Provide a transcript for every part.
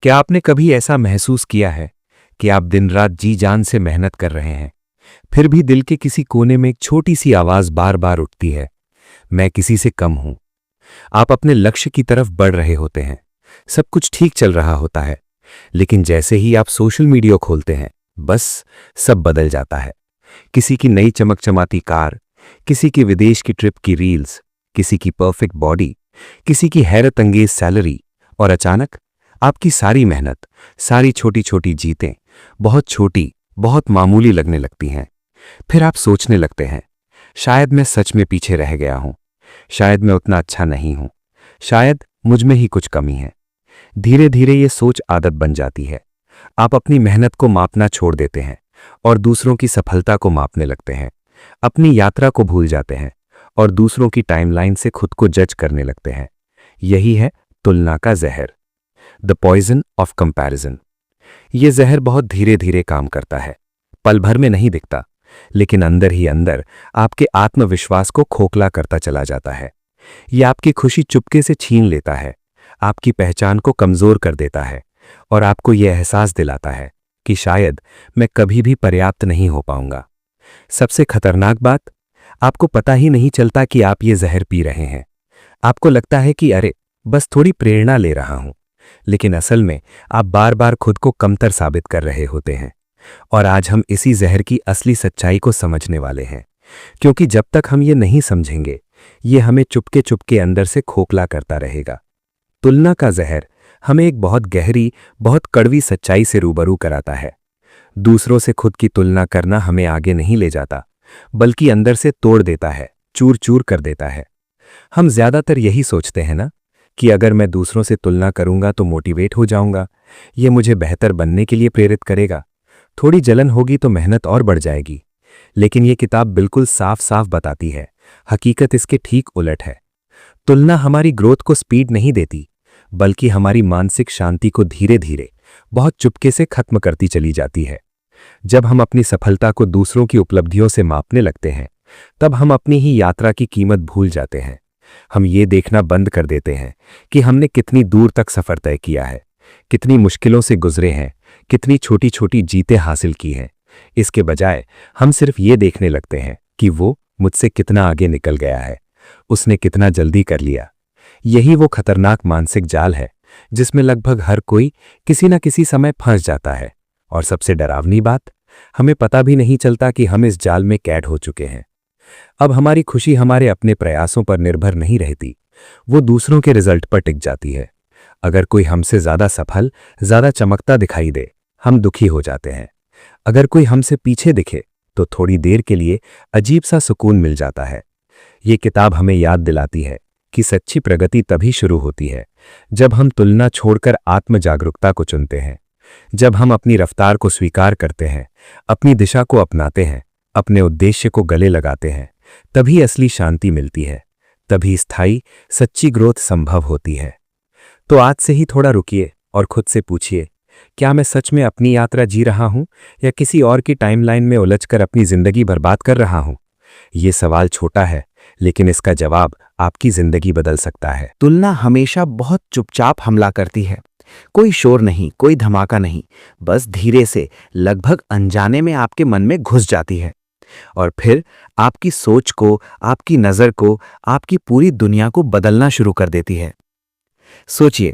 क्या आपने कभी ऐसा महसूस किया है कि आप दिन रात जी जान से मेहनत कर रहे हैं, फिर भी दिल के किसी कोने में एक छोटी सी आवाज बार बार उठती है, मैं किसी से कम हूं। आप अपने लक्ष्य की तरफ बढ़ रहे होते हैं, सब कुछ ठीक चल रहा होता है, लेकिन जैसे ही आप सोशल मीडिया खोलते हैं, बस सब बदल जाता है। किसी की नई चमकचमाती कार, किसी की विदेश की ट्रिप की रील्स, किसी की परफेक्ट बॉडी, किसी की हैरत अंगेज सैलरी, और अचानक आपकी सारी मेहनत, सारी छोटी छोटी जीतें बहुत छोटी, बहुत मामूली लगने लगती हैं। फिर आप सोचने लगते हैं, शायद मैं सच में पीछे रह गया हूं, शायद मैं उतना अच्छा नहीं हूं, शायद मुझ में ही कुछ कमी है। धीरे धीरे ये सोच आदत बन जाती है। आप अपनी मेहनत को मापना छोड़ देते हैं और दूसरों की सफलता को मापने लगते हैं। अपनी यात्रा को भूल जाते हैं और दूसरों की टाइमलाइन से खुद को जज करने लगते हैं। यही है तुलना का जहर, द पॉइजन ऑफ कंपैरिजन। ये जहर बहुत धीरे धीरे काम करता है, पल भर में नहीं दिखता, लेकिन अंदर ही अंदर आपके आत्मविश्वास को खोखला करता चला जाता है। ये आपकी खुशी चुपके से छीन लेता है, आपकी पहचान को कमजोर कर देता है और आपको यह एहसास दिलाता है कि शायद मैं कभी भी पर्याप्त नहीं हो पाऊंगा। सबसे खतरनाक बात, आपको पता ही नहीं चलता कि आप ये जहर पी रहे हैं। आपको लगता है कि अरे बस थोड़ी प्रेरणा ले रहा हूं, लेकिन असल में आप बार बार खुद को कमतर साबित कर रहे होते हैं। और आज हम इसी जहर की असली सच्चाई को समझने वाले हैं, क्योंकि जब तक हम ये नहीं समझेंगे, ये हमें चुपके चुपके अंदर से खोखला करता रहेगा। तुलना का जहर हमें एक बहुत गहरी, बहुत कड़वी सच्चाई से रूबरू कराता है। दूसरों से खुद की तुलना करना हमें आगे नहीं ले जाता, बल्कि अंदर से तोड़ देता है, चूर चूर कर देता है। हम ज्यादातर यही सोचते हैं ना, कि अगर मैं दूसरों से तुलना करूंगा तो मोटिवेट हो जाऊंगा, ये मुझे बेहतर बनने के लिए प्रेरित करेगा, थोड़ी जलन होगी तो मेहनत और बढ़ जाएगी। लेकिन ये किताब बिल्कुल साफ साफ बताती है, हकीकत इसके ठीक उलट है। तुलना हमारी ग्रोथ को स्पीड नहीं देती, बल्कि हमारी मानसिक शांति को धीरे धीरे, बहुत चुपके से खत्म करती चली जाती है। जब हम अपनी सफलता को दूसरों की उपलब्धियों से मापने लगते हैं, तब हम अपनी ही यात्रा की कीमत भूल जाते हैं। हम ये देखना बंद कर देते हैं कि हमने कितनी दूर तक सफर तय किया है, कितनी मुश्किलों से गुजरे हैं, कितनी छोटी छोटी जीतें हासिल की हैं। इसके बजाय हम सिर्फ ये देखने लगते हैं कि वो मुझसे कितना आगे निकल गया है, उसने कितना जल्दी कर लिया। यही वो खतरनाक मानसिक जाल है जिसमें लगभग हर कोई किसी न किसी समय फंस जाता है। और सबसे डरावनी बात, हमें पता भी नहीं चलता कि हम इस जाल में कैद हो चुके हैं। अब हमारी खुशी हमारे अपने प्रयासों पर निर्भर नहीं रहती, वो दूसरों के रिजल्ट पर टिक जाती है। अगर कोई हमसे ज्यादा सफल, ज्यादा चमकता दिखाई दे, हम दुखी हो जाते हैं। अगर कोई हमसे पीछे दिखे तो थोड़ी देर के लिए अजीब सा सुकून मिल जाता है। ये किताब हमें याद दिलाती है कि सच्ची प्रगति तभी शुरू होती है जब हम तुलना छोड़कर आत्म जागरूकता को चुनते हैं, जब हम अपनी रफ्तार को स्वीकार करते हैं, अपनी दिशा को अपनाते हैं, अपने उद्देश्य को गले लगाते हैं। तभी असली शांति मिलती है, तभी स्थायी सच्ची ग्रोथ संभव होती है। तो आज से ही थोड़ा रुकिए और खुद से पूछिए, क्या मैं सच में अपनी यात्रा जी रहा हूं या किसी और की टाइमलाइन में उलझकर अपनी जिंदगी बर्बाद कर रहा हूं? ये सवाल छोटा है, लेकिन इसका जवाब आपकी जिंदगी बदल सकता है। तुलना हमेशा बहुत चुपचाप हमला करती है। कोई शोर नहीं, कोई धमाका नहीं, बस धीरे से, लगभग अनजाने में आपके मन में घुस जाती है और फिर आपकी सोच को, आपकी नज़र को, आपकी पूरी दुनिया को बदलना शुरू कर देती है। सोचिए,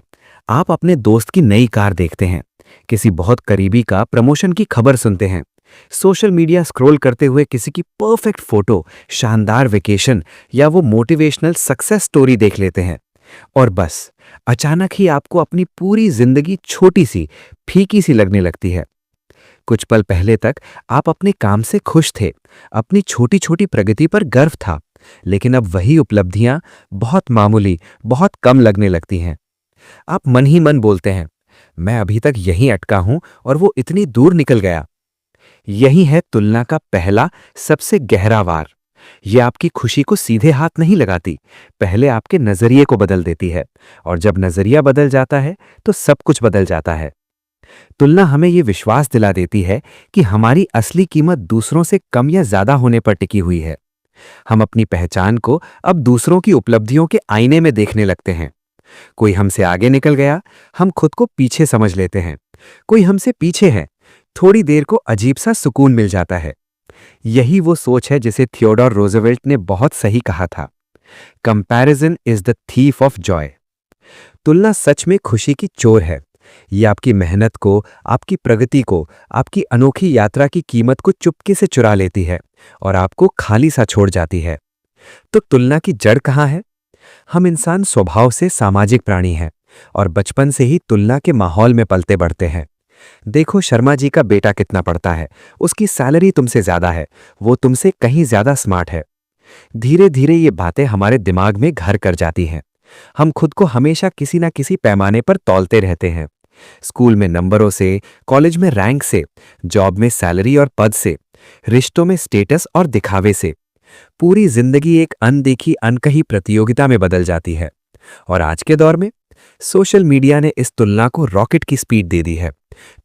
आप अपने दोस्त की नई कार देखते हैं, किसी बहुत करीबी का प्रमोशन की खबर सुनते हैं, सोशल मीडिया स्क्रॉल करते हुए किसी की परफेक्ट फोटो, शानदार वेकेशन या वो मोटिवेशनल सक्सेस स्टोरी देख लेते हैं और बस अचानक ही आपको अपनी पूरी जिंदगी छोटी सी, फीकी सी लगने लगती है। कुछ पल पहले तक आप अपने काम से खुश थे, अपनी छोटी छोटी प्रगति पर गर्व था, लेकिन अब वही उपलब्धियां बहुत मामूली, बहुत कम लगने लगती हैं। आप मन ही मन बोलते हैं, मैं अभी तक यहीं अटका हूं और वो इतनी दूर निकल गया। यही है तुलना का पहला, सबसे गहरा वार। ये आपकी खुशी को सीधे हाथ नहीं लगाती, पहले आपके नजरिए को बदल देती है, और जब नजरिया बदल जाता है तो सब कुछ बदल जाता है। तुलना हमें ये विश्वास दिला देती है कि हमारी असली कीमत दूसरों से कम या ज्यादा होने पर टिकी हुई है। हम अपनी पहचान को अब दूसरों की उपलब्धियों के आईने में देखने लगते हैं। कोई हमसे आगे निकल गया, हम खुद को पीछे समझ लेते हैं। कोई हमसे पीछे है, थोड़ी देर को अजीब सा सुकून मिल जाता है। यही वो सोच है जिसे थियोडोर रूज़वेल्ट ने बहुत सही कहा था, comparison is the thief of Joy. तुलना सच में खुशी की चोर है। ये आपकी मेहनत को, आपकी प्रगति को, आपकी अनोखी यात्रा की कीमत को चुपके से चुरा लेती है और आपको खाली सा छोड़ जाती है। तो तुलना की जड़ कहाँ है? हम इंसान स्वभाव से सामाजिक प्राणी हैं और बचपन से ही तुलना के माहौल में पलते बढ़ते हैं। देखो शर्मा जी का बेटा कितना पढ़ता है, उसकी सैलरी तुमसे ज्यादा है, वो तुमसे कहीं ज्यादा स्मार्ट है। धीरे धीरे ये बातें हमारे दिमाग में घर कर जाती हैं। हम खुद को हमेशा किसी ना किसी पैमाने पर तौलते रहते हैं। स्कूल में नंबरों से, कॉलेज में रैंक से, जॉब में सैलरी और पद से, रिश्तों में स्टेटस और दिखावे से। पूरी जिंदगी एक अनदेखी अनकही प्रतियोगिता में बदल जाती है। और आज के दौर में सोशल मीडिया ने इस तुलना को रॉकेट की स्पीड दे दी है।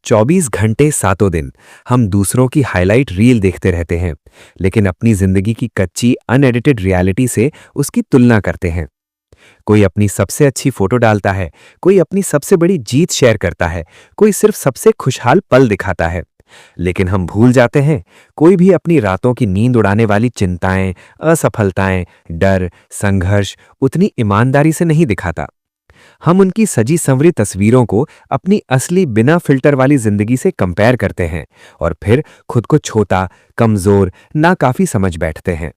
24 घंटे सातों दिन हम दूसरों की हाइलाइट रील देखते रहते हैं, लेकिन अपनी जिंदगी की कच्ची अनएडिटेड रियलिटी से उसकी तुलना करते हैं। कोई अपनी सबसे अच्छी फोटो डालता है, कोई अपनी सबसे बड़ी जीत शेयर करता है, कोई सिर्फ सबसे खुशहाल पल दिखाता है। लेकिन हम भूल जाते हैं, कोई भी अपनी रातों की नींद उड़ाने वाली चिंताएं, असफलताएं, डर, संघर्ष उतनी ईमानदारी से नहीं दिखाता। हम उनकी सजी संवरी तस्वीरों को अपनी असली बिना फिल्टर वाली जिंदगी से कंपेयर करते हैं और फिर खुद को छोटा, कमजोर, नाकाफी समझ बैठते हैं।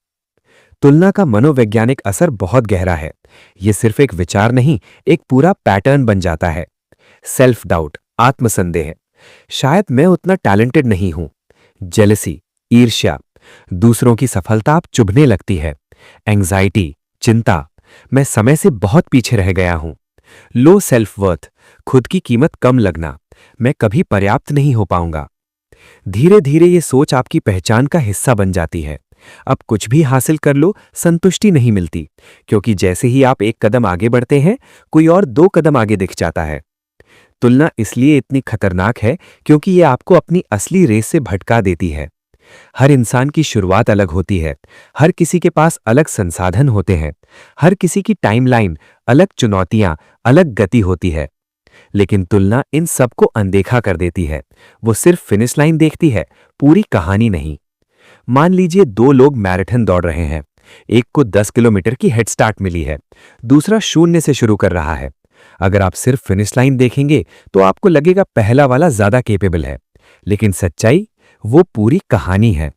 तुलना का मनोवैज्ञानिक असर बहुत गहरा है। ये सिर्फ एक विचार नहीं, एक पूरा पैटर्न बन जाता है। सेल्फ डाउट, आत्मसंदेह, शायद मैं उतना टैलेंटेड नहीं हूं। जेलसी, ईर्ष्या, दूसरों की सफलता आप चुभने लगती है। एंग्जाइटी, चिंता, मैं समय से बहुत पीछे रह गया हूं। लो सेल्फ वर्थ, खुद की कीमत कम लगना, मैं कभी पर्याप्त नहीं हो पाऊंगा। धीरे धीरे ये सोच आपकी पहचान का हिस्सा बन जाती है। अब कुछ भी हासिल कर लो, संतुष्टि नहीं मिलती, क्योंकि जैसे ही आप एक कदम आगे बढ़ते हैं, कोई और 2 कदम आगे दिख जाता है। तुलना इसलिए इतनी खतरनाक है क्योंकि ये आपको अपनी असली रेस से भटका देती है। हर इंसान की शुरुआत अलग होती है, हर किसी के पास अलग संसाधन होते हैं, हर किसी की टाइमलाइन, अलग चुनौतियां, अलग गति होती है। लेकिन तुलना इन सबको अनदेखा कर देती है। वो सिर्फ फिनिश लाइन देखती है, पूरी कहानी नहीं। मान लीजिए 2 लोग मैराथन दौड़ रहे हैं। एक को 10 किलोमीटर की हेड स्टार्ट मिली है, दूसरा 0 से शुरू कर रहा है। अगर आप सिर्फ फिनिश लाइन देखेंगे तो आपको लगेगा पहला वाला ज्यादा कैपेबल है, लेकिन सच्चाई वो पूरी कहानी है।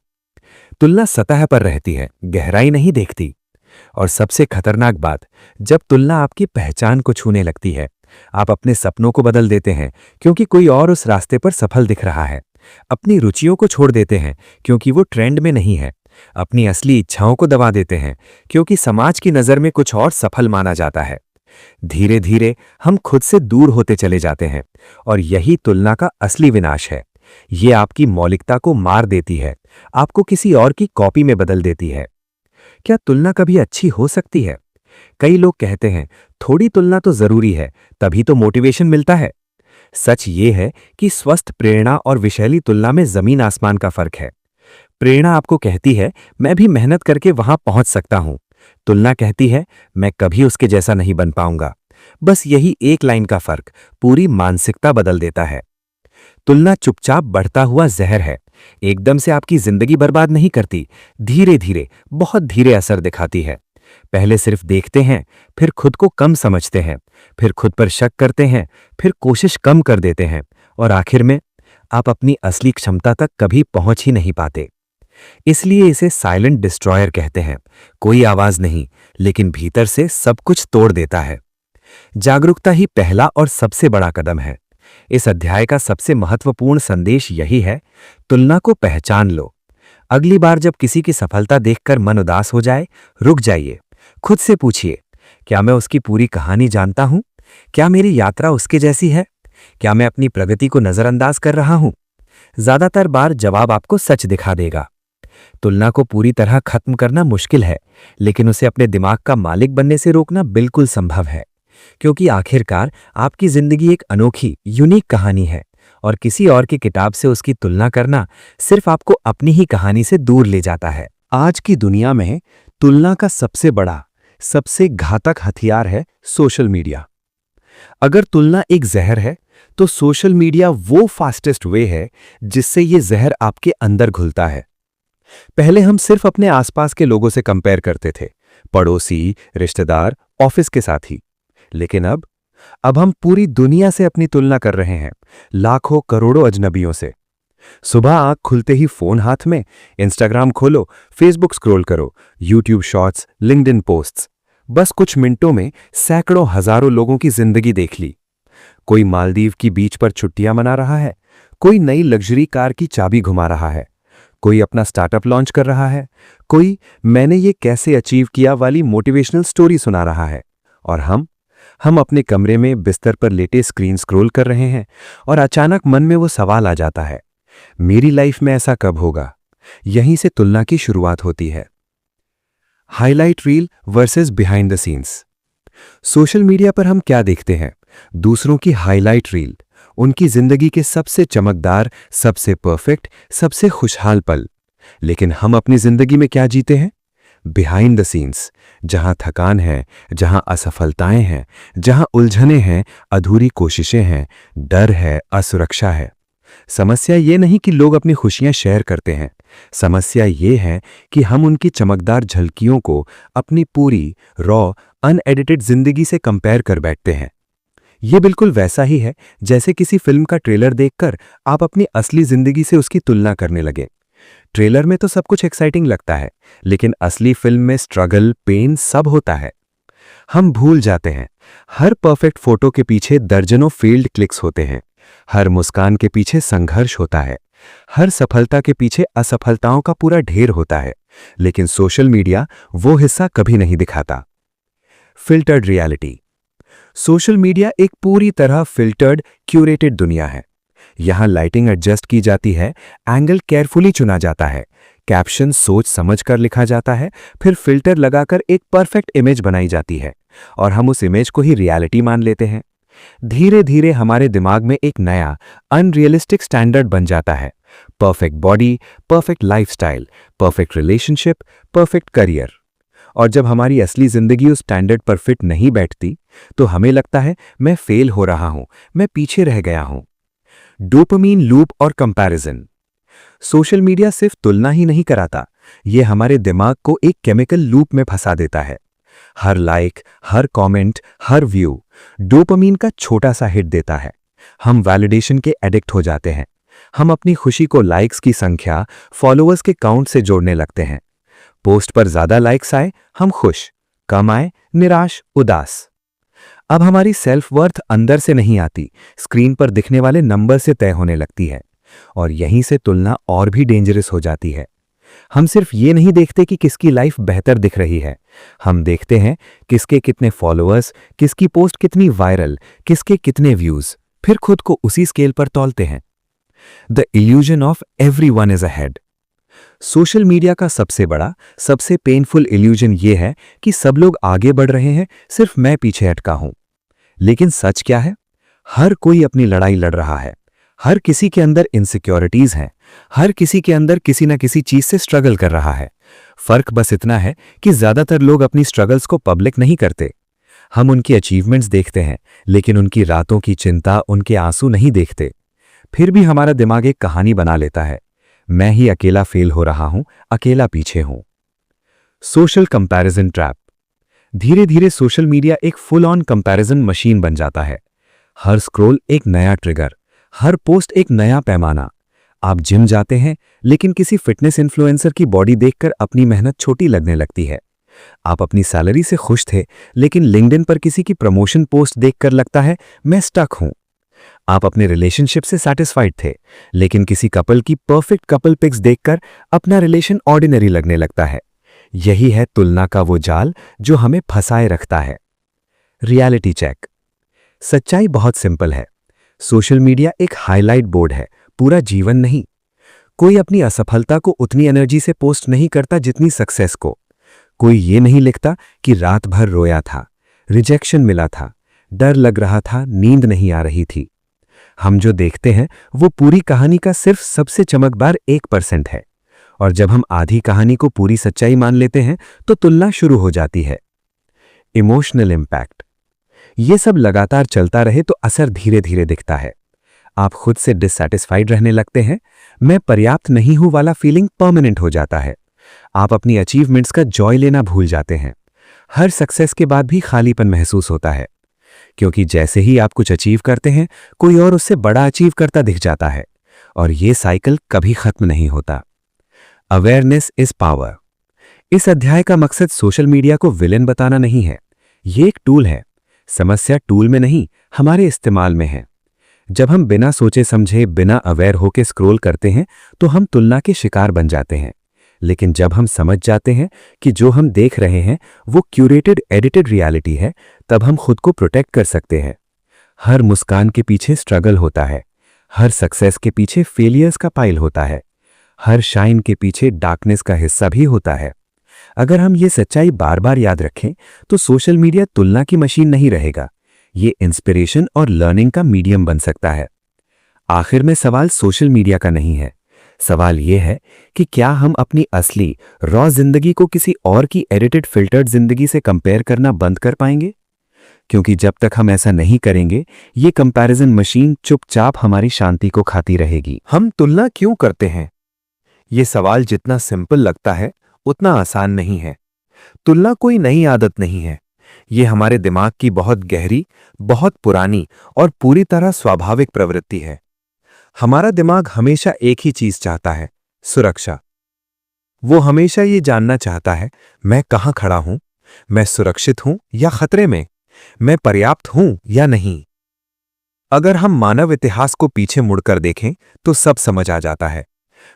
तुलना सतह पर रहती है, गहराई नहीं देखती। और सबसे खतरनाक बात, जब तुलना आपकी पहचान को छूने लगती है, आप अपने सपनों को बदल देते हैं क्योंकि कोई और उस रास्ते पर सफल दिख रहा है। अपनी रुचियों को छोड़ देते हैं क्योंकि वो ट्रेंड में नहीं है। अपनी असली इच्छाओं को दबा देते हैं क्योंकि समाज की नजर में कुछ और सफल माना जाता है। धीरे धीरे हम खुद से दूर होते चले जाते हैं और यही तुलना का असली विनाश है। ये आपकी मौलिकता को मार देती है, आपको किसी और की कॉपी में बदल देती है। क्या तुलना कभी अच्छी हो सकती है? कई लोग कहते हैं थोड़ी तुलना तो जरूरी है, तभी तो मोटिवेशन मिलता है। सच ये है कि स्वस्थ प्रेरणा और विषैली तुलना में जमीन आसमान का फर्क है। प्रेरणा आपको कहती है मैं भी मेहनत करके वहां पहुंच सकता हूं। तुलना कहती है मैं कभी उसके जैसा नहीं बन पाऊंगा। बस यही एक लाइन का फर्क पूरी मानसिकता बदल देता है। तुलना चुपचाप बढ़ता हुआ जहर है। एकदम से आपकी जिंदगी बर्बाद नहीं करती, धीरे धीरे, बहुत धीरे असर दिखाती है। पहले सिर्फ देखते हैं, फिर खुद को कम समझते हैं, फिर खुद पर शक करते हैं, फिर कोशिश कम कर देते हैं और आखिर में आप अपनी असली क्षमता तक कभी पहुंच ही नहीं पाते। इसलिए इसे साइलेंट डिस्ट्रॉयर कहते हैं। कोई आवाज नहीं, लेकिन भीतर से सब कुछ तोड़ देता है। जागरूकता ही पहला और सबसे बड़ा कदम है। इस अध्याय का सबसे महत्वपूर्ण संदेश यही है, तुलना को पहचान लो। अगली बार जब किसी की सफलता देखकर मन उदास हो जाए, रुक जाइए, खुद से पूछिए, क्या मैं उसकी पूरी कहानी जानता हूं? क्या मेरी यात्रा उसके जैसी है? क्या मैं अपनी प्रगति को नजरअंदाज कर रहा हूं? ज्यादातर बार जवाब आपको सच दिखा देगा। तुलना को पूरी तरह खत्म करना मुश्किल है, लेकिन उसे अपने दिमाग का मालिक बनने से रोकना बिल्कुल संभव है, क्योंकि आखिरकार आपकी जिंदगी एक अनोखी, यूनिक कहानी है और किसी और की किताब से उसकी तुलना करना सिर्फ आपको अपनी ही कहानी से दूर ले जाता है। आज की दुनिया में तुलना का सबसे बड़ा, सबसे घातक हथियार है सोशल मीडिया। अगर तुलना एक जहर है, तो सोशल मीडिया वो फास्टेस्ट वे है जिससे ये जहर आपके अंदर घुलता है। पहले हम सिर्फ अपने आसपास के लोगों से कंपेयर करते थे, पड़ोसी, रिश्तेदार, ऑफिस के साथी। लेकिन अब हम पूरी दुनिया से अपनी तुलना कर रहे हैं, लाखों करोड़ों अजनबियों से। सुबह आंख खुलते ही फोन हाथ में, इंस्टाग्राम खोलो, फेसबुक स्क्रॉल करो, यूट्यूब शॉर्ट्स, लिंक्डइन पोस्ट्स। बस कुछ मिनटों में सैकड़ों हजारों लोगों की जिंदगी देख ली। कोई मालदीव की बीच पर छुट्टियां मना रहा है, कोई नई लग्जरी कार की चाबी घुमा रहा है, कोई अपना स्टार्टअप लॉन्च कर रहा है, कोई मैंने ये कैसे अचीव किया वाली मोटिवेशनल स्टोरी सुना रहा है। और हम अपने कमरे में बिस्तर पर लेटे स्क्रीन स्क्रॉल कर रहे हैं, और अचानक मन में वो सवाल आ जाता है, मेरी लाइफ में ऐसा कब होगा? यहीं से तुलना की शुरुआत होती है। Highlight reel versus behind the scenes. Social media पर हम क्या देखते हैं? दूसरों की हाइलाइट रील, उनकी जिंदगी के सबसे चमकदार, सबसे परफेक्ट, सबसे खुशहाल पल। लेकिन हम अपनी जिंदगी में क्या जीते हैं? बिहाइंड द सीन्स, जहां थकान है, जहां असफलताएं हैं, जहां उलझने हैं, अधूरी कोशिशें हैं, डर है, असुरक्षा है। समस्या ये नहीं कि लोग अपनी खुशियां शेयर करते हैं, समस्या ये है कि हम उनकी चमकदार झलकियों को अपनी पूरी रॉ, अनएडिटेड जिंदगी से कंपेयर कर बैठते हैं। ये बिल्कुल वैसा ही है जैसे किसी फिल्म का ट्रेलर देखकर आप अपनी असली जिंदगी से उसकी तुलना करने लगे। ट्रेलर में तो सब कुछ एक्साइटिंग लगता है, लेकिन असली फिल्म में स्ट्रगल, पेन सब होता है। हम भूल जाते हैं, हर परफेक्ट फोटो के पीछे दर्जनों फेल्ड क्लिक्स होते हैं, हर मुस्कान के पीछे संघर्ष होता है, हर सफलता के पीछे असफलताओं का पूरा ढेर होता है। लेकिन सोशल मीडिया वो हिस्सा कभी नहीं दिखाता। Filtered reality. सोशल मीडिया एक पूरी तरह फिल्टर्ड, क्यूरेटेड दुनिया है। यहां लाइटिंग एडजस्ट की जाती है, एंगल केयरफुली चुना जाता है, कैप्शन सोच समझ कर लिखा जाता है, फिर फिल्टर लगाकर एक परफेक्ट इमेज बनाई जाती है, और हम उस इमेज को ही रियलिटी मान लेते हैं। धीरे धीरे हमारे दिमाग में एक नया अनरियलिस्टिक स्टैंडर्ड बन जाता है। Perfect body, perfect lifestyle, perfect relationship, perfect career. और जब हमारी असली जिंदगी उस स्टैंडर्ड पर फिट नहीं बैठती, तो हमें लगता है मैं फेल हो रहा हूं, मैं पीछे रह गया हूं। डोपामीन लूप और कंपैरिजन। सोशल मीडिया सिर्फ तुलना ही नहीं कराता, यह हमारे दिमाग को एक केमिकल लूप में फंसा देता है। हर लाइक, हर कमेंट, हर व्यू डोपामीन का छोटा सा हिट देता है। हम वैलिडेशन के एडिक्ट हो जाते हैं। हम अपनी खुशी को लाइक्स की संख्या, फॉलोअर्स के काउंट से जोड़ने लगते हैं। पोस्ट पर ज्यादा लाइक्स आए, हम खुश, कम आए, निराश, उदास। अब हमारी सेल्फ वर्थ अंदर से नहीं आती, स्क्रीन पर दिखने वाले नंबर से तय होने लगती है। और यहीं से तुलना और भी डेंजरस हो जाती है। हम सिर्फ ये नहीं देखते कि किसकी लाइफ बेहतर दिख रही है, हम देखते हैं किसके कितने फॉलोअर्स, किसकी पोस्ट कितनी वायरल, किसके कितने व्यूज, फिर खुद को उसी स्केल पर तौलते हैं। The illusion of everyone is ahead. Social media का सबसे बड़ा, सबसे पेनफुल इल्यूजन ये है कि सब लोग आगे बढ़ रहे हैं, सिर्फ मैं पीछे अटका हूं। लेकिन सच क्या है? हर कोई अपनी लड़ाई लड़ रहा है, हर किसी के अंदर इनसिक्योरिटीज हैं, हर किसी के अंदर किसी न किसी चीज से स्ट्रगल कर रहा है। फर्क बस इतना है कि ज्यादातर लोग अपनी स्ट्रगल्स को पब्लिक नहीं करते। हम उनकी अचीवमेंट्स देखते हैं, लेकिन उनकी रातों की चिंता, उनके आंसू नहीं देखते। फिर भी हमारा दिमाग एक कहानी बना लेता है, मैं ही अकेला फेल हो रहा हूं, अकेला पीछे हूं। Social comparison trap. धीरे धीरे सोशल मीडिया एक फुल ऑन कंपैरिजन मशीन बन जाता है। हर स्क्रॉल एक नया ट्रिगर, हर पोस्ट एक नया पैमाना। आप जिम जाते हैं, लेकिन किसी फिटनेस इन्फ्लुएंसर की बॉडी देखकर अपनी मेहनत छोटी लगने लगती है। आप अपनी सैलरी से खुश थे, लेकिन लिंक्डइन पर किसी की प्रमोशन पोस्ट देखकर लगता है मैं स्टक हूं। आप अपने रिलेशनशिप से सैटिस्फाइड थे, लेकिन किसी कपल की परफेक्ट कपल पिक्स देखकर अपना रिलेशन ऑर्डिनरी लगने लगता है। यही है तुलना का वो जाल जो हमें फंसाए रखता है। Reality check. सच्चाई बहुत सिंपल है, सोशल मीडिया एक हाईलाइट बोर्ड है, पूरा जीवन नहीं। कोई अपनी असफलता को उतनी एनर्जी से पोस्ट नहीं करता जितनी सक्सेस को। कोई ये नहीं लिखता कि रात भर रोया था, रिजेक्शन मिला था, डर लग रहा था, नींद नहीं आ रही थी। हम जो देखते हैं वो पूरी कहानी का सिर्फ सबसे चमकदार 1% है। और जब हम आधी कहानी को पूरी सच्चाई मान लेते हैं तो तुलना शुरू हो जाती है। Emotional impact. ये सब लगातार चलता रहे तो असर धीरे धीरे दिखता है। आप खुद से डिससैटिस्फाइड रहने लगते हैं। मैं पर्याप्त नहीं हूं वाला फीलिंग परमानेंट हो जाता है। आप अपनी अचीवमेंट्स का जॉय लेना भूल जाते हैं। हर सक्सेस के बाद भी खालीपन महसूस होता है, क्योंकि जैसे ही आप कुछ अचीव करते हैं कोई और उससे बड़ा अचीव करता दिख जाता है, और ये साइकिल कभी खत्म नहीं होता। Awareness is power. इस अध्याय का मकसद सोशल मीडिया को विलेन बताना नहीं है। ये एक टूल है। समस्या टूल में नहीं, हमारे इस्तेमाल में है। जब हम बिना सोचे समझे, बिना अवेयर होकर स्क्रॉल करते हैं तो हम तुलना के शिकार बन जाते हैं। लेकिन जब हम समझ जाते हैं कि जो हम देख रहे हैं वो क्यूरेटेड एडिटेड रियलिटी है, तब हम खुद को प्रोटेक्ट कर सकते हैं। हर मुस्कान के पीछे स्ट्रगल होता है। हर सक्सेस के पीछे फेलियर्स का पाइल होता है। हर शाइन के पीछे डार्कनेस का हिस्सा भी होता है। अगर हम ये सच्चाई बार बार याद रखें तो सोशल मीडिया तुलना की मशीन नहीं रहेगा, ये इंस्पिरेशन और लर्निंग का मीडियम बन सकता है। आखिर में सवाल सोशल मीडिया का नहीं है। सवाल यह है कि क्या हम अपनी असली रॉ जिंदगी को किसी और की एडिटेड फिल्टर्ड जिंदगी से कंपेयर करना बंद कर पाएंगे? क्योंकि जब तक हम ऐसा नहीं करेंगे, ये कंपैरिजन मशीन चुपचाप हमारी शांति को खाती रहेगी। हम तुलना क्यों करते हैं? ये सवाल जितना सिंपल लगता है उतना आसान नहीं है। तुलना कोई नई आदत नहीं है। ये हमारे दिमाग की बहुत गहरी, बहुत पुरानी और पूरी तरह स्वाभाविक प्रवृत्ति है। हमारा दिमाग हमेशा एक ही चीज चाहता है, सुरक्षा। वो हमेशा ये जानना चाहता है, मैं कहां खड़ा हूं, मैं सुरक्षित हूं या खतरे में, मैं पर्याप्त हूं या नहीं। अगर हम मानव इतिहास को पीछे मुड़कर देखें तो सब समझ आ जाता है।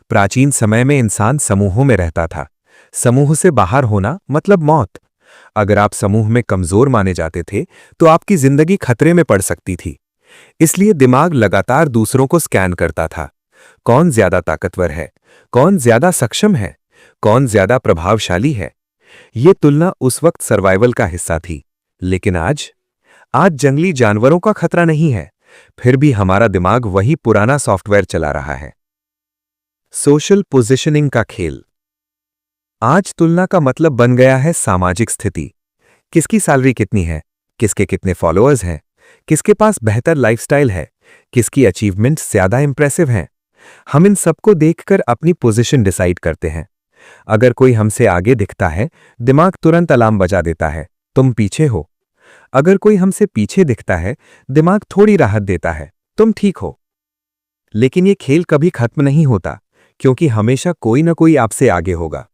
प्राचीन समय में इंसान समूहों में रहता था। समूह से बाहर होना मतलब मौत। अगर आप समूह में कमजोर माने जाते थे तो आपकी जिंदगी खतरे में पड़ सकती थी। इसलिए दिमाग लगातार दूसरों को स्कैन करता था। कौन ज्यादा ताकतवर है, कौन ज्यादा सक्षम है, कौन ज्यादा प्रभावशाली है। यह तुलना उस वक्त सर्वाइवल का हिस्सा थी। लेकिन आज जंगली जानवरों का खतरा नहीं है, फिर भी हमारा दिमाग वही पुराना सॉफ्टवेयर चला रहा है। सोशल पोजीशनिंग का खेल। आज तुलना का मतलब बन गया है सामाजिक स्थिति। किसकी सैलरी कितनी है, किसके कितने फॉलोअर्स हैं, किसके पास बेहतर लाइफस्टाइल है, किसकी अचीवमेंट्स ज्यादा इंप्रेसिव हैं। हम इन सबको देखकर अपनी पोजीशन डिसाइड करते हैं। अगर कोई हमसे आगे दिखता है, दिमाग तुरंत अलार्म बजा देता है, तुम पीछे हो। अगर कोई हमसे पीछे दिखता है, दिमाग थोड़ी राहत देता है, तुम ठीक हो। लेकिन ये खेल कभी खत्म नहीं होता, क्योंकि हमेशा कोई ना कोई आपसे आगे होगा।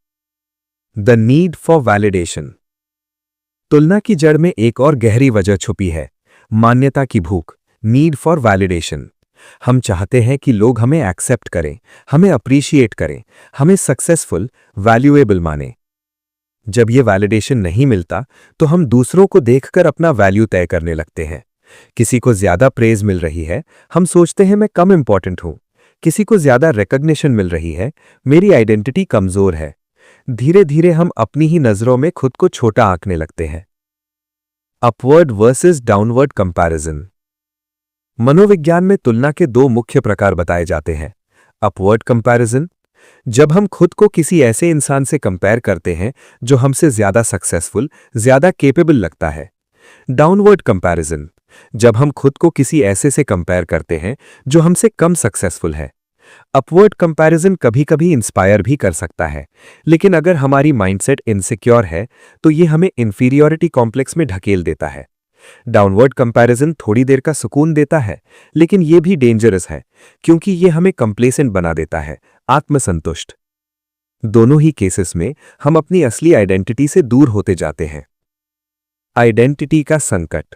The need for validation. तुलना की जड़ में एक और गहरी वजह छुपी है, मान्यता की भूख, नीड फॉर वैलिडेशन। हम चाहते हैं कि लोग हमें एक्सेप्ट करें, हमें अप्रिशिएट करें, हमें सक्सेसफुल, वैल्यूएबल माने। जब ये वैलिडेशन नहीं मिलता तो हम दूसरों को देखकर अपना वैल्यू तय करने लगते हैं। किसी को ज्यादा प्रेज मिल रही है, हम सोचते हैं मैं कम इंपॉर्टेंट हूं। किसी को ज्यादा रिकॉग्निशन मिल रही है, मेरी आइडेंटिटी कमजोर है। धीरे धीरे हम अपनी ही नजरों में खुद को छोटा आंकने लगते हैं। Upward versus downward comparison. मनोविज्ञान में तुलना के दो मुख्य प्रकार बताए जाते हैं। अपवर्ड कंपैरिजन, जब हम खुद को किसी ऐसे इंसान से कंपेयर करते हैं जो हमसे ज्यादा सक्सेसफुल, ज्यादा केपेबल लगता है। डाउनवर्ड कंपैरिजन, जब हम खुद को किसी ऐसे से कंपेयर करते हैं जो हमसे कम सक्सेसफुल है। अपवर्ड कंपैरिजन कभी कभी इंस्पायर भी कर सकता है, लेकिन अगर हमारी माइंडसेट इनसिक्योर है तो ये हमें इंफीरियरिटी कॉम्प्लेक्स में ढकेल देता है। डाउनवर्ड कंपैरिजन थोड़ी देर का सुकून देता है, लेकिन ये भी डेंजरस है, क्योंकि ये हमें कंप्लेसेंट बना देता है, आत्मसंतुष्ट। दोनों ही केसेस में हम अपनी असली आइडेंटिटी से दूर होते जाते हैं। आइडेंटिटी का संकट।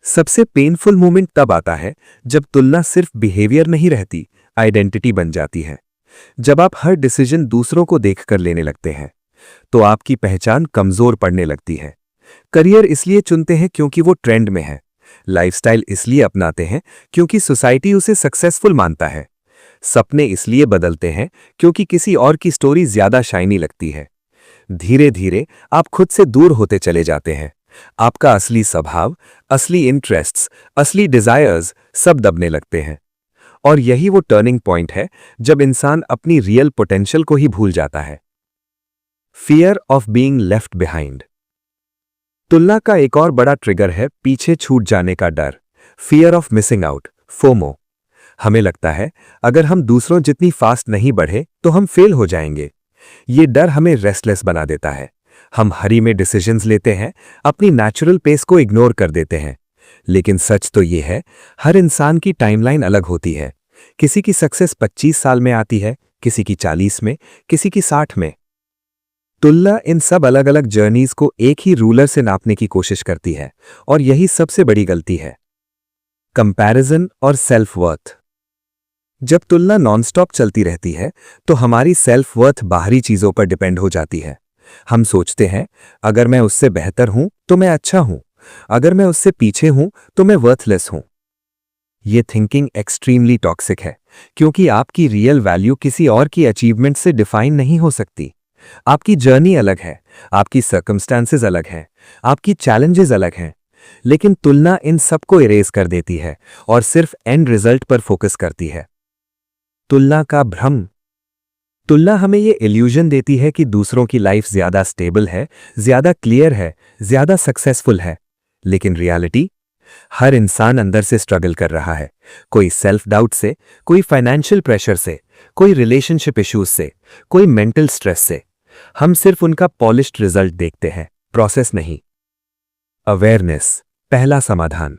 सबसे पेनफुल मोमेंट तब आता है जब तुलना सिर्फ बिहेवियर नहीं रहती, आइडेंटिटी बन जाती है। जब आप हर डिसीजन दूसरों को देखकर लेने लगते हैं तो आपकी पहचान कमजोर पड़ने लगती है। करियर इसलिए चुनते हैं क्योंकि वो ट्रेंड में है। लाइफस्टाइल इसलिए अपनाते हैं क्योंकि सोसाइटी उसे सक्सेसफुल मानता है। सपने इसलिए बदलते हैं क्योंकि किसी और की स्टोरी ज्यादा शाइनी लगती है। धीरे धीरे आप खुद से दूर होते चले जाते हैं। आपका असली स्वभाव, असली इंटरेस्ट्स, असली डिजायर्स सब दबने लगते हैं। और यही वो टर्निंग पॉइंट है जब इंसान अपनी रियल पोटेंशियल को ही भूल जाता है। Fear of being left behind. तुलना का एक और बड़ा ट्रिगर है पीछे छूट जाने का डर, fear of missing out, FOMO. हमें लगता है अगर हम दूसरों जितनी फास्ट नहीं बढ़े तो हम फेल हो जाएंगे। ये डर हमें रेस्टलेस बना देता है। हम हरी में डिसीजंस लेते हैं, अपनी नेचुरल पेस को इग्नोर कर देते हैं। लेकिन सच तो ये है, हर इंसान की टाइमलाइन अलग होती है। किसी की सक्सेस 25 साल में आती है, किसी की 40 में, किसी की 60 में। तुलना इन सब अलग अलग जर्नीज को एक ही रूलर से नापने की कोशिश करती है, और यही सबसे बड़ी गलती है। कंपैरिजन और सेल्फ वर्थ। जब तुलना नॉनस्टॉप चलती रहती है तो हमारी सेल्फ वर्थ बाहरी चीजों पर डिपेंड हो जाती है। हम सोचते हैं अगर मैं उससे बेहतर हूं तो मैं अच्छा हूं, अगर मैं उससे पीछे हूं तो मैं वर्थलेस हूं। ये थिंकिंग एक्सट्रीमली टॉक्सिक है, क्योंकि आपकी रियल वैल्यू किसी और की अचीवमेंट से डिफाइन नहीं हो सकती। आपकी जर्नी अलग है, आपकी सर्कमस्टांसेस अलग हैं, आपकी चैलेंजेस अलग हैं। लेकिन तुलना इन सबको इरेज कर देती है और सिर्फ एंड रिजल्ट पर फोकस करती है। तुलना का भ्रम। तुलना हमें ये इल्यूजन देती है कि दूसरों की लाइफ ज्यादा स्टेबल है, ज्यादा क्लियर है, ज्यादा सक्सेसफुल है। लेकिन रियलिटी, हर इंसान अंदर से स्ट्रगल कर रहा है। कोई सेल्फ डाउट से, कोई फाइनेंशियल प्रेशर से, कोई रिलेशनशिप इश्यूज से, कोई मेंटल स्ट्रेस से। हम सिर्फ उनका पॉलिश्ड रिजल्ट देखते हैं, प्रोसेस नहीं। अवेयरनेस, पहला समाधान।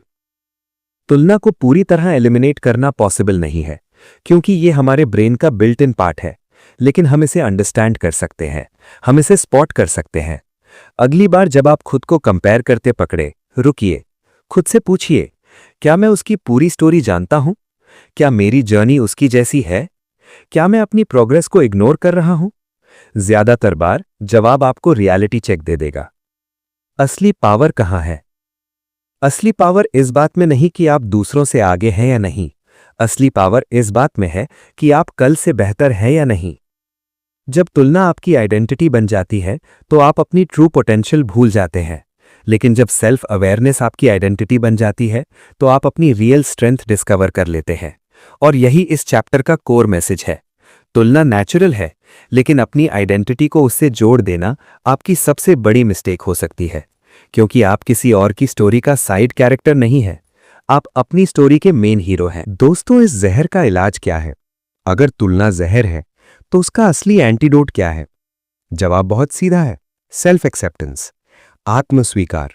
तुलना को पूरी तरह एलिमिनेट करना पॉसिबल नहीं है, क्योंकि ये हमारे ब्रेन का बिल्ट इन पार्ट है। लेकिन हम इसे अंडरस्टैंड कर सकते हैं, हम इसे स्पॉट कर सकते हैं। अगली बार जब आप खुद को कंपेयर करते पकड़े, रुकिए, खुद से पूछिए, क्या मैं उसकी पूरी स्टोरी जानता हूं? क्या मेरी जर्नी उसकी जैसी है? क्या मैं अपनी प्रोग्रेस को इग्नोर कर रहा हूं? ज्यादातर बार जवाब आपको रियलिटी चेक दे देगा। असली पावर कहां है? असली पावर इस बात में नहीं कि आप दूसरों से आगे हैं या नहीं। असली पावर इस बात में है कि आप कल से बेहतर हैं या नहीं। जब तुलना आपकी आइडेंटिटी बन जाती है तो आप अपनी ट्रू पोटेंशियल भूल जाते हैं। लेकिन जब सेल्फ अवेयरनेस आपकी आइडेंटिटी बन जाती है तो आप अपनी रियल स्ट्रेंथ डिस्कवर कर लेते हैं। और यही इस चैप्टर का कोर मैसेज है। तुलना नेचुरल है, लेकिन अपनी आइडेंटिटी को उससे जोड़ देना आपकी सबसे बड़ी मिस्टेक हो सकती है, क्योंकि आप किसी और की स्टोरी का साइड कैरेक्टर नहीं है, आप अपनी स्टोरी के मेन हीरो हैं। दोस्तों, इस जहर का इलाज क्या है? अगर तुलना जहर है तो उसका असली एंटीडोट क्या है? जवाब बहुत सीधा है, सेल्फ एक्सेप्टेंस, आत्मस्वीकार।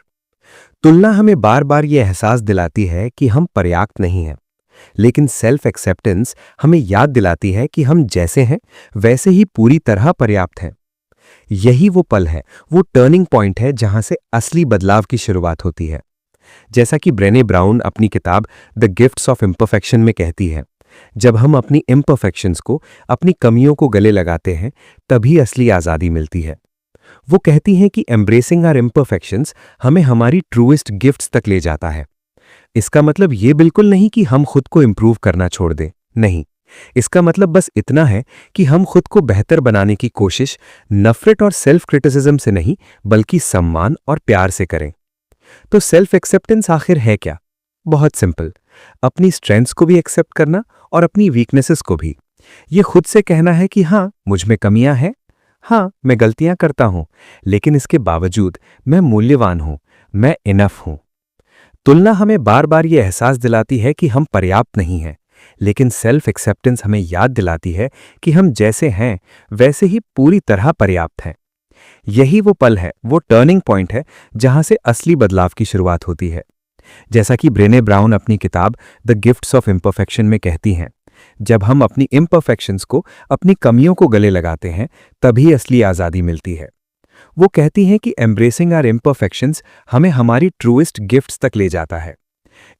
तुलना हमें बार बार यह एहसास दिलाती है कि हम पर्याप्त नहीं हैं, लेकिन सेल्फ एक्सेप्टेंस हमें याद दिलाती है कि हम जैसे हैं वैसे ही पूरी तरह पर्याप्त हैं। यही वो पल है, वो टर्निंग पॉइंट है जहां से असली बदलाव की शुरुआत होती है। जैसा कि ब्रेने ब्राउन अपनी किताब द गिफ्ट्स ऑफ इम्परफेक्शन में कहती है, जब हम अपनी इम्परफेक्शंस को, अपनी कमियों को गले लगाते हैं, तभी असली आज़ादी मिलती है। वो कहती हैं कि एम्ब्रेसिंग आवर इम्परफेक्शंस हमें हमारी ट्रूएस्ट गिफ्ट्स तक ले जाता है। इसका मतलब ये बिल्कुल नहीं कि हम खुद को इम्प्रूव करना छोड़ दें, नहीं। इसका मतलब बस इतना है कि हम खुद को बेहतर बनाने की कोशिश नफरत और सेल्फ क्रिटिसिज्म से नहीं, बल्कि सम्मान और प्यार से करें। तो सेल्फ एक्सेप्टेंस आखिर है क्या? बहुत सिंपल, अपनी स्ट्रेंथ्स को भी एक्सेप्ट करना और अपनी वीकनेसेस को भी। ये खुद से कहना है कि हाँ, मुझ में कमियां हैं, हाँ, मैं गलतियां करता हूं, लेकिन इसके बावजूद मैं मूल्यवान हूं, मैं इनफ हूं। तुलना हमें बार बार ये एहसास दिलाती है कि हम पर्याप्त नहीं हैं, लेकिन सेल्फ एक्सेप्टेंस हमें याद दिलाती है कि हम जैसे हैं वैसे ही पूरी तरह पर्याप्त हैं। यही वो पल है, वो टर्निंग पॉइंट है जहां से असली बदलाव की शुरुआत होती है। जैसा कि ब्रेने ब्राउन अपनी किताब द गिफ्ट्स ऑफ इम्परफेक्शन में कहती हैं, जब हम अपनी इम्परफेक्शंस को, अपनी कमियों को गले लगाते हैं, तभी असली आज़ादी मिलती है। वो कहती हैं कि एम्ब्रेसिंग आवर इम्परफेक्शंस हमें हमारी ट्रूएस्ट गिफ्ट्स तक ले जाता है।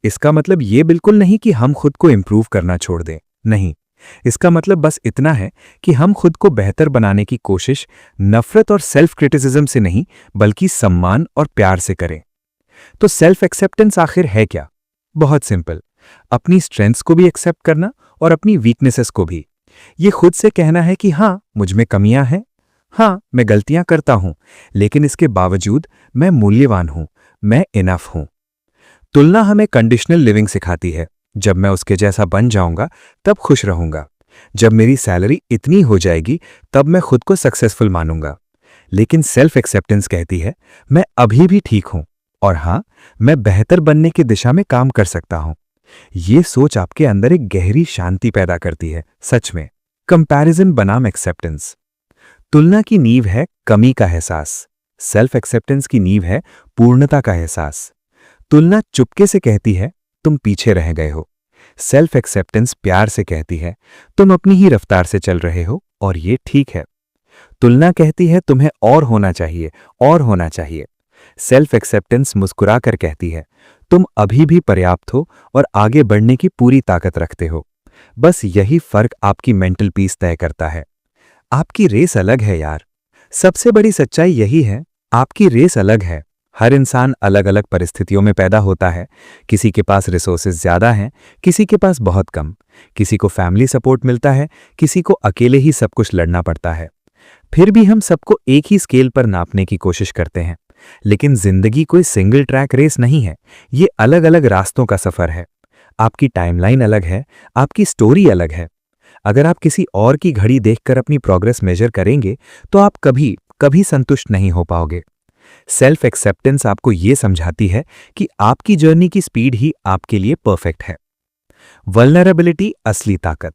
इसका मतलब ये बिल्कुल नहीं कि हम खुद को इम्प्रूव करना छोड़ दें, नहीं। इसका मतलब बस इतना है कि हम खुद को बेहतर बनाने की कोशिश नफरत और सेल्फ क्रिटिसिज्म से नहीं, बल्कि सम्मान और प्यार से करें। तो सेल्फ एक्सेप्टेंस आखिर है क्या? बहुत सिंपल, अपनी स्ट्रेंथ्स को भी एक्सेप्ट करना और अपनी वीकनेसेस को भी। ये खुद से कहना है कि हाँ, मुझ में कमियां हैं, हाँ, मैं गलतियां करता हूं, लेकिन इसके बावजूद मैं मूल्यवान हूं, मैं इनफ हूं। तुलना हमें कंडीशनल लिविंग सिखाती है। जब मैं उसके जैसा बन जाऊंगा तब खुश रहूंगा, जब मेरी सैलरी इतनी हो जाएगी तब मैं खुद को सक्सेसफुल मानूंगा। लेकिन सेल्फ एक्सेप्टेंस कहती है मैं अभी भी ठीक हूं और हां, मैं बेहतर बनने की दिशा में काम कर सकता हूं। ये सोच आपके अंदर एक गहरी शांति पैदा करती है। सच में कंपैरिजन बनाम एक्सेप्टेंस। तुलना की नींव है कमी का एहसास, सेल्फ एक्सेप्टेंस की नींव है पूर्णता का एहसास। तुलना चुपके से कहती है तुम पीछे रह गए हो, सेल्फ एक्सेप्टेंस प्यार से कहती है तुम अपनी ही रफ्तार से चल रहे हो और ये ठीक है। तुलना कहती है तुम्हें और होना चाहिए, और होना चाहिए। सेल्फ एक्सेप्टेंस मुस्कुराकर कहती है तुम अभी भी पर्याप्त हो और आगे बढ़ने की पूरी ताकत रखते हो। बस यही फर्क आपकी मेंटल पीस तय करता है। आपकी रेस अलग है यार। सबसे बड़ी सच्चाई यही है, आपकी रेस अलग है। हर इंसान अलग अलग परिस्थितियों में पैदा होता है। किसी के पास रिसोर्सेज ज्यादा हैं, किसी के पास बहुत कम। किसी को फैमिली सपोर्ट मिलता है, किसी को अकेले ही सब कुछ लड़ना पड़ता है। फिर भी हम सबको एक ही स्केल पर नापने की कोशिश करते हैं। लेकिन जिंदगी कोई सिंगल ट्रैक रेस नहीं है, ये अलग अलग रास्तों का सफर है। आपकी टाइमलाइन अलग है, आपकी स्टोरी अलग है। अगर आप किसी और की घड़ी देखकर अपनी प्रोग्रेस मेजर करेंगे तो आप कभी कभी संतुष्ट नहीं हो पाओगे। सेल्फ एक्सेप्टेंस आपको यह समझाती है कि आपकी जर्नी की स्पीड ही आपके लिए परफेक्ट है। वल्नरेबिलिटी असली ताकत।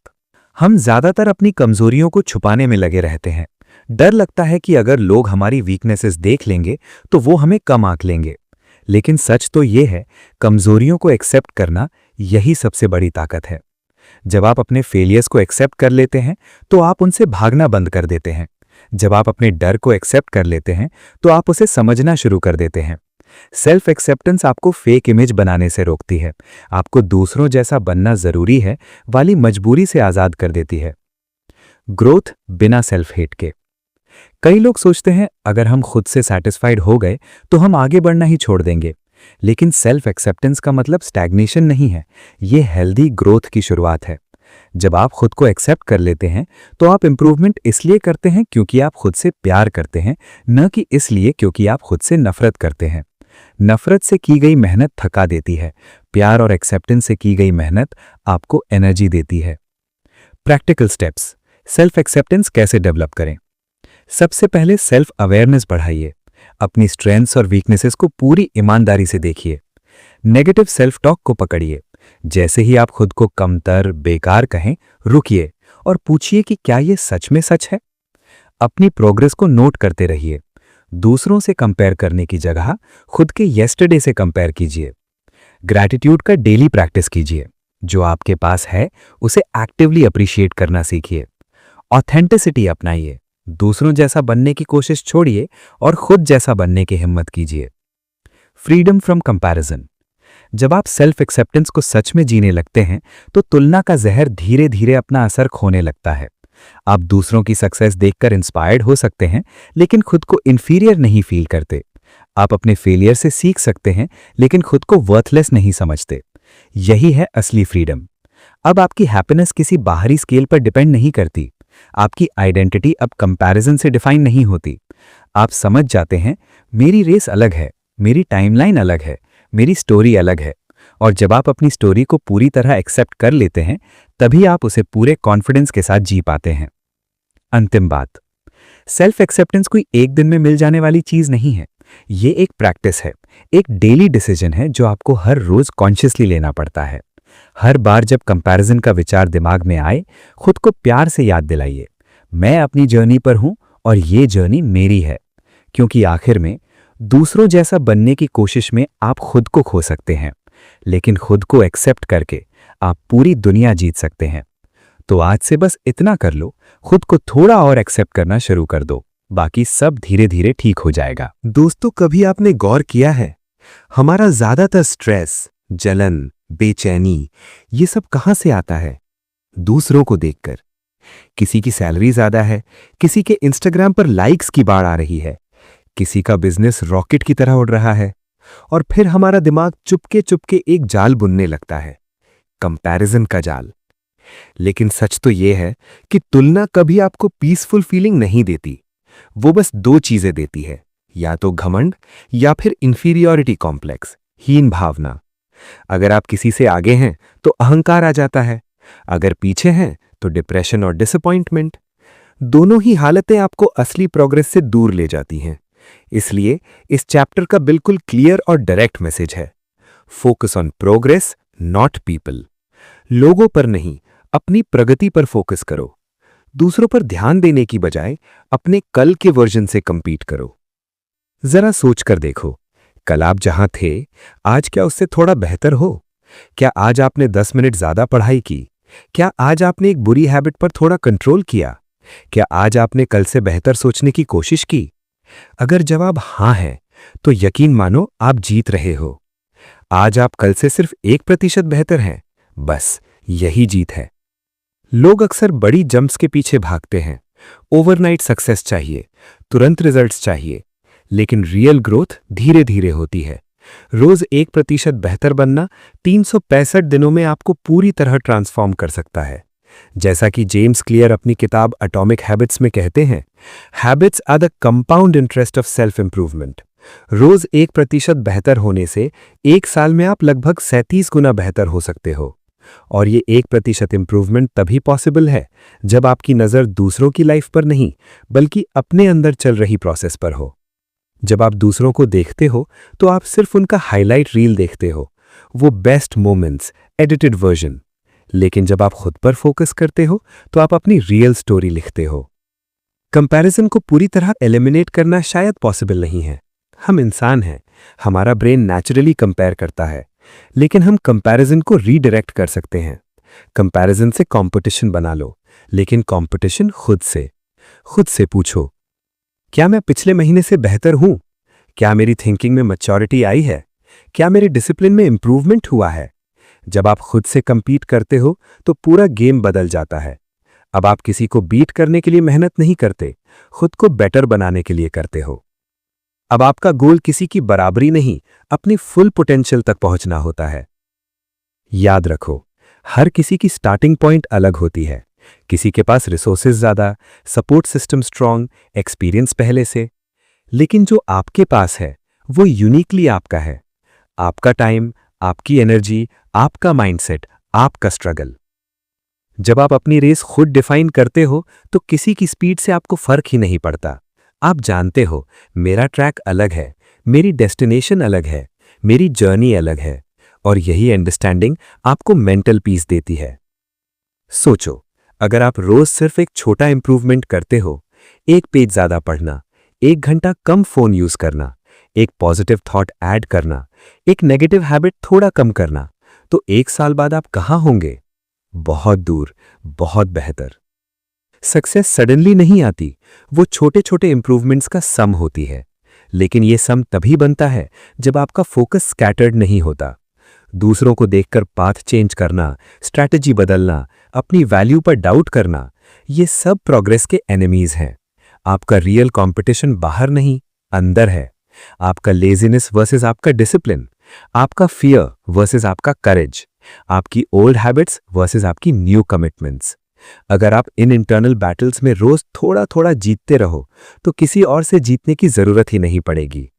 हम ज्यादातर अपनी कमजोरियों को छुपाने में लगे रहते हैं। डर लगता है कि अगर लोग हमारी वीकनेसेस देख लेंगे तो वो हमें कम आंक लेंगे। लेकिन सच तो यह है, कमजोरियों को एक्सेप्ट करना यही सबसे बड़ी ताकत है। जब आप अपने फेलियर्स को एक्सेप्ट कर लेते हैं तो आप उनसे भागना बंद कर देते हैं। जब आप अपने डर को एक्सेप्ट कर लेते हैं तो आप उसे समझना शुरू कर देते हैं। सेल्फ एक्सेप्टेंस आपको फेक इमेज बनाने से रोकती है, आपको दूसरों जैसा बनना जरूरी है वाली मजबूरी से आजाद कर देती है। ग्रोथ बिना सेल्फ हेट के। कई लोग सोचते हैं अगर हम खुद से सैटिस्फाइड हो गए तो हम आगे बढ़ना ही छोड़ देंगे। लेकिन सेल्फ एक्सेप्टेंस का मतलब स्टैग्नेशन नहीं है, यह हेल्दी ग्रोथ की शुरुआत है। जब आप खुद को एक्सेप्ट कर लेते हैं तो आप इंप्रूवमेंट इसलिए करते हैं क्योंकि आप खुद से प्यार करते हैं, न कि इसलिए क्योंकि आप खुद से नफरत करते हैं। नफरत से की गई मेहनत थका देती है, प्यार और एक्सेप्टेंस से की गई मेहनत आपको एनर्जी देती है। Practical steps. सेल्फ एक्सेप्टेंस कैसे डेवलप करें? सबसे पहले सेल्फ अवेयरनेस बढ़ाइए। अपनी स्ट्रेंथ्स और वीकनेसेस को पूरी ईमानदारी से देखिए। नेगेटिव सेल्फ टॉक को पकड़िए। जैसे ही आप खुद को कमतर, बेकार कहें, रुकिए और पूछिए कि क्या यह सच में सच है। अपनी प्रोग्रेस को नोट करते रहिए। दूसरों से कंपेयर करने की जगह खुद के येस्टरडे से कंपेयर कीजिए। ग्रैटिट्यूड का डेली प्रैक्टिस कीजिए। जो आपके पास है उसे एक्टिवली अप्रिशिएट करना सीखिए। ऑथेंटिसिटी अपनाइए। दूसरों जैसा बनने की कोशिश छोड़िए और खुद जैसा बनने की हिम्मत कीजिए। Freedom from comparison. जब आप सेल्फ एक्सेप्टेंस को सच में जीने लगते हैं तो तुलना का जहर धीरे धीरे अपना असर खोने लगता है। आप दूसरों की सक्सेस देखकर इंस्पायर्ड हो सकते हैं, लेकिन खुद को इंफीरियर नहीं फील करते। आप अपने फेलियर से सीख सकते हैं, लेकिन खुद को वर्थलेस नहीं समझते। यही है असली फ्रीडम। अब आपकी हैप्पीनेस किसी बाहरी स्केल पर डिपेंड नहीं करती। आपकी आइडेंटिटी अब कंपैरिजन से डिफाइन नहीं होती। आप समझ जाते हैं मेरी रेस अलग है, मेरी टाइमलाइन अलग है, मेरी स्टोरी अलग है। और जब आप अपनी स्टोरी को पूरी तरह एक्सेप्ट कर लेते हैं तभी आप उसे पूरे कॉन्फिडेंस के साथ जी पाते हैं। अंतिम बात, सेल्फ एक्सेप्टेंस कोई एक दिन में मिल जाने वाली चीज नहीं है। ये एक प्रैक्टिस है, एक डेली डिसीजन है जो आपको हर रोज कॉन्शियसली लेना पड़ता है। हर बार जब कंपैरिजन का विचार दिमाग में आए, खुद को प्यार से याद दिलाइए, मैं अपनी जर्नी पर हूं और ये जर्नी मेरी है। क्योंकि आखिर में दूसरों जैसा बनने की कोशिश में आप खुद को खो सकते हैं, लेकिन खुद को एक्सेप्ट करके आप पूरी दुनिया जीत सकते हैं। तो आज से बस इतना कर लो, खुद को थोड़ा और एक्सेप्ट करना शुरू कर दो, बाकी सब धीरे धीरे ठीक हो जाएगा। दोस्तों, कभी आपने गौर किया है हमारा ज्यादातर स्ट्रेस, जलन, बेचैनी ये सब कहां से आता है? दूसरों को देखकर। किसी की सैलरी ज्यादा है, किसी के इंस्टाग्राम पर लाइक्स की बाढ़ आ रही है, किसी का बिजनेस रॉकेट की तरह उड़ रहा है, और फिर हमारा दिमाग चुपके चुपके एक जाल बुनने लगता है, कंपैरिजन का जाल। लेकिन सच तो यह है कि तुलना कभी आपको पीसफुल फीलिंग नहीं देती। वो बस दो चीजें देती है, या तो घमंड या फिर इंफीरियॉरिटी कॉम्प्लेक्स, हीन भावना। अगर आप किसी से आगे हैं तो अहंकार आ जाता है, अगर पीछे हैं तो डिप्रेशन और डिसअपॉइंटमेंट। दोनों ही हालतें आपको असली प्रोग्रेस से दूर ले जाती हैं। इसलिए इस चैप्टर का बिल्कुल क्लियर और डायरेक्ट मैसेज है, focus on progress not people. लोगों पर नहीं, अपनी प्रगति पर फोकस करो। दूसरों पर ध्यान देने की बजाय अपने कल के वर्जन से कंपीट करो। जरा सोचकर देखो, कल आप जहां थे आज क्या उससे थोड़ा बेहतर हो? क्या आज आपने 10 मिनट ज्यादा पढ़ाई की? क्या आज आपने एक बुरी हैबिट पर थोड़ा कंट्रोल किया? क्या आज आपने कल से बेहतर सोचने की कोशिश की? अगर जवाब हां है तो यकीन मानो आप जीत रहे हो। आज आप कल से सिर्फ 1% बेहतर हैं, बस यही जीत है। लोग अक्सर बड़ी जंप्स के पीछे भागते हैं, ओवरनाइट सक्सेस चाहिए, तुरंत रिजल्ट्स चाहिए, लेकिन रियल ग्रोथ धीरे धीरे होती है। रोज 1% बेहतर बनना 365 दिनों में आपको पूरी तरह ट्रांसफॉर्म कर सकता है। जैसा कि जेम्स क्लियर अपनी किताब एटॉमिक हैबिट्स में कहते हैं, habits are the compound interest of self improvement. रोज 1% बेहतर होने से 1 साल में आप लगभग 37 गुना बेहतर हो सकते हो। और ये 1% इंप्रूवमेंट तभी पॉसिबल है जब आपकी नज़र दूसरों की लाइफ पर नहीं, बल्कि अपने अंदर चल रही प्रोसेस पर हो। जब आप दूसरों को देखते हो तो आप सिर्फ उनका हाईलाइट रील देखते हो, वो बेस्ट मोमेंट्स, एडिटेड वर्जन। लेकिन जब आप खुद पर फोकस करते हो तो आप अपनी रियल स्टोरी लिखते हो। कंपैरिजन को पूरी तरह एलिमिनेट करना शायद पॉसिबल नहीं है। हम इंसान हैं, हमारा ब्रेन नेचुरली कंपेयर करता है, लेकिन हम कंपैरिजन को रीडायरेक्ट कर सकते हैं। कंपैरिजन से कंपटीशन बना लो, लेकिन कंपटीशन खुद से। खुद से पूछो, क्या मैं पिछले महीने से बेहतर हूं? क्या मेरी थिंकिंग में मैच्योरिटी आई है? क्या मेरे डिसिप्लिन में इंप्रूवमेंट हुआ है? जब आप खुद से कंपीट करते हो तो पूरा गेम बदल जाता है। अब आप किसी को बीट करने के लिए मेहनत नहीं करते, खुद को बेटर बनाने के लिए करते हो। अब आपका गोल किसी की बराबरी नहीं, अपनी फुल पोटेंशियल तक पहुंचना होता है। याद रखो, हर किसी की स्टार्टिंग पॉइंट अलग होती है। किसी के पास रिसोर्सेज ज्यादा, सपोर्ट सिस्टम स्ट्रांग, एक्सपीरियंस पहले से, लेकिन जो आपके पास है वो यूनिकली आपका है। आपका टाइम, आपकी एनर्जी, आपका माइंडसेट, आपका स्ट्रगल। जब आप अपनी रेस खुद डिफाइन करते हो तो किसी की स्पीड से आपको फर्क ही नहीं पड़ता। आप जानते हो, मेरा ट्रैक अलग है, मेरी डेस्टिनेशन अलग है, मेरी जर्नी अलग है, और यही अंडरस्टैंडिंग आपको मेंटल पीस देती है। सोचो, अगर आप रोज सिर्फ एक छोटा इंप्रूवमेंट करते हो, 1 पेज ज्यादा पढ़ना, 1 घंटा कम फोन यूज करना, एक पॉजिटिव थॉट ऐड करना, एक नेगेटिव हैबिट थोड़ा कम करना, तो 1 साल बाद आप कहां होंगे? बहुत दूर, बहुत बेहतर। सक्सेस सडनली नहीं आती, वो छोटे छोटे इंप्रूवमेंट्स का सम होती है। लेकिन ये सम तभी बनता है जब आपका फोकस स्कैटर्ड नहीं होता। दूसरों को देखकर पाथ चेंज करना, स्ट्रैटेजी बदलना, अपनी वैल्यू पर डाउट करना, ये सब प्रोग्रेस के एनिमीज हैं। आपका रियल कंपटीशन बाहर नहीं, अंदर है। आपका लेजीनेस वर्सेस आपका डिसिप्लिन, आपका फियर वर्सेस आपका करेज, आपकी ओल्ड हैबिट्स वर्सेस आपकी न्यू कमिटमेंट्स। अगर आप इन इंटरनल बैटल्स में रोज थोड़ा थोड़ा जीतते रहो तो किसी और से जीतने की जरूरत ही नहीं पड़ेगी।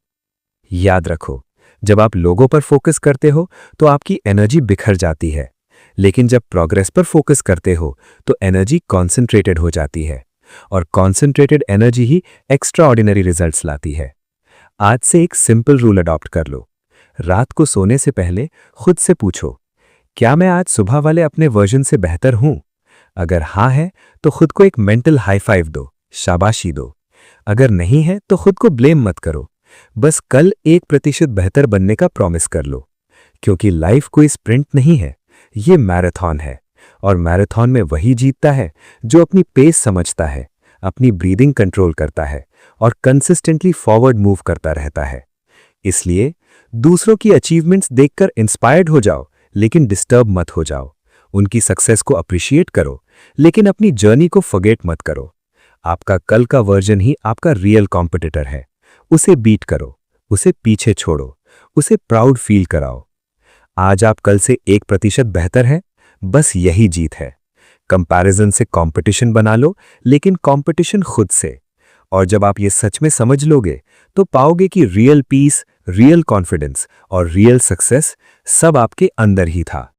याद रखो, जब आप लोगों पर फोकस करते हो तो आपकी एनर्जी बिखर जाती है, लेकिन जब प्रोग्रेस पर फोकस करते हो तो एनर्जी कॉन्सेंट्रेटेड हो जाती है, और कॉन्सेंट्रेटेड एनर्जी ही एक्स्ट्रा ऑर्डिनरी रिजल्ट्स लाती है। आज से एक सिंपल रूल अडॉप्ट कर लो। रात को सोने से पहले खुद से पूछो, क्या मैं आज सुबह वाले अपने वर्जन से बेहतर हूं? अगर हाँ है तो खुद को एक मेंटल हाई फाइव दो, शाबाशी दो। अगर नहीं है तो खुद को ब्लेम मत करो, बस कल 1% बेहतर बनने का प्रॉमिस कर लो। क्योंकि लाइफ कोई स्प्रिंट नहीं है, ये मैराथन है, और मैराथन में वही जीतता है जो अपनी पेस समझता है, अपनी ब्रीदिंग कंट्रोल करता है और कंसिस्टेंटली फॉरवर्ड मूव करता रहता है। इसलिए दूसरों की अचीवमेंट्स देखकर इंस्पायर्ड हो जाओ, लेकिन डिस्टर्ब मत हो जाओ। उनकी सक्सेस को अप्रिशिएट करो, लेकिन अपनी जर्नी को फॉरगेट मत करो। आपका कल का वर्जन ही आपका रियल कॉम्पिटिटर है। उसे बीट करो, उसे पीछे छोड़ो, उसे प्राउड फील कराओ। आज आप कल से 1% बेहतर है, बस यही जीत है। कंपैरिजन से कंपटीशन बना लो, लेकिन कंपटीशन खुद से। और जब आप ये सच में समझ लोगे तो पाओगे कि रियल पीस, रियल कॉन्फिडेंस और रियल सक्सेस सब आपके अंदर ही था।